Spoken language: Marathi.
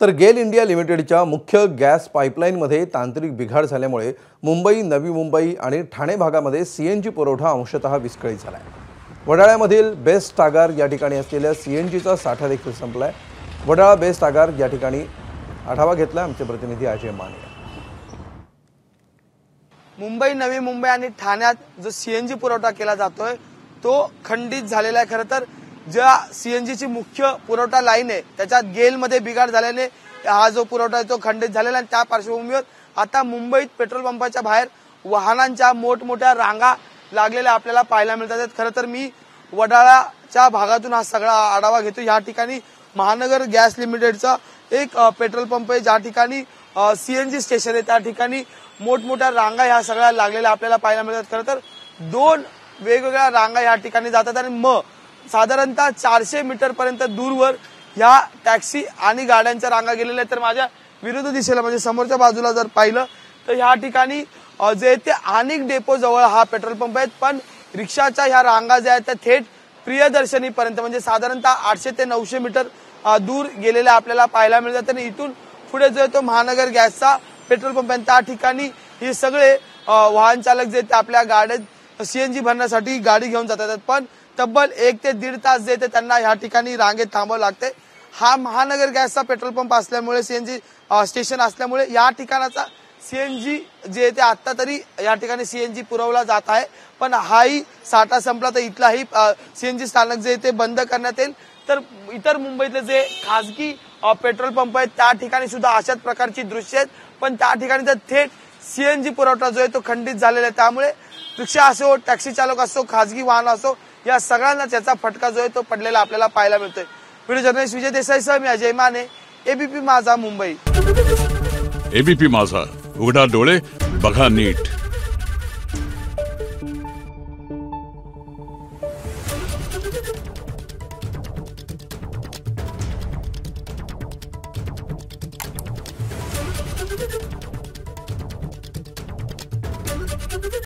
तर गेल इंडिया लिमिटेडच्या मुख्य गॅस पाईपलाईनमध्ये तांत्रिक बिघाड झाल्यामुळे मुंबई, नवी मुंबई आणि ठाणे भागामध्ये सीएनजी पुरवठा अंशतः विस्कळीत झाला आहे। वडाळ्यामधील बेस्ट आगार या ठिकाणी असलेल्या सीएनजीचा साठा देखील संपलाय। वडाळा बेस्ट आगार या ठिकाणी आढावा घेतला आमचे प्रतिनिधी अजय माने। मुंबई, नवी मुंबई आणि ठाण्यात जो सीएनजी पुरवठा केला जातोय तो खंडित झालेला आहे। खरं तर ज्या सीएनजीची मुख्य पुरवठा लाईन आहे त्याच्यात गेलमध्ये बिघाड झाल्याने हा जो पुरवठा आहे तो खंडित झालेला आहे। त्या पार्श्वभूमीवर आता मुंबईत पेट्रोल पंपाच्या बाहेर वाहनांच्या मोठमोठ्या रांगा लागलेल्या आपल्याला पाहायला मिळतात। खरं तर मी वडाळ्याच्या भागातून हा सगळा आढावा घेतो। या ठिकाणी महानगर गॅस लिमिटेडचा एक पेट्रोल पंप आहे, ज्या ठिकाणी सीएनजी स्टेशन आहे, त्या ठिकाणी मोठमोठ्या रांगा ह्या सगळ्या लागलेल्या आपल्याला पाहायला मिळतात। खरं तर दोन वेगवेगळ्या रांगा या ठिकाणी जातात आणि साधारणतः 400 मीटर पर्यंत दूरवर ह्या टॅक्सी आणि गाड्यांच्या रांगा गेलेल्या आहेत। तर माझ्या विरुद्ध दिशेला म्हणजे समोरच्या बाजूला जर पाहिलं तर ह्या ठिकाणी जे ते अनेक डेपो जवळ हा पेट्रोल पंप आहे, पण रिक्षाच्या ह्या रांगा ज्या आहेत त्या थेट प्रियदर्शनी पर्यंत म्हणजे साधारणतः 800 ते 900 मीटर दूर गेलेल्या आपल्याला पाहायला मिळतात। आणि इथून पुढे जो तो महानगर गॅसचा पेट्रोल पंप आहे त्या ठिकाणी हे सगळे वाहन चालक जे ते आपल्या गाड्यात सीएनजी भरण्यासाठी गाडी घेऊन जातात, पण तब्बल 1 ते 1.5 तास जे ते त्यांना या ठिकाणी रांगेत थांबावं लागते। हा महानगर गॅसचा पेट्रोल पंप असल्यामुळे सीएनजी स्टेशन असल्यामुळे या ठिकाणाचा सीएनजी जे ते आता तरी या ठिकाणी सीएनजी पुरवला जात आहे, पण हाही साठा संपला तर इथलाही सीएनजी स्थानक जे ते बंद करण्यात येईल। तर इतर मुंबईतले जे खासगी पेट्रोल पंप आहेत त्या ठिकाणी सुद्धा अशाच प्रकारची दृश्य आहेत, पण त्या ठिकाणी तर थेट सीएनजी पुरवठा जो आहे तो खंडित झालेला आहे। त्यामुळे रिक्षा असो, टॅक्सी चालक असो, खासगी वाहन असो, या सगळ्यांना त्याचा फटका जो आहे तो पडलेला आपल्याला पाहायला मिळतोय। व्हिडिओ जर्नलिस्ट विजय देसाईसह मी अजय माने, एबीपी माझा मुंबई। एबीपी माझा, उघडा डोळे बघा नीट।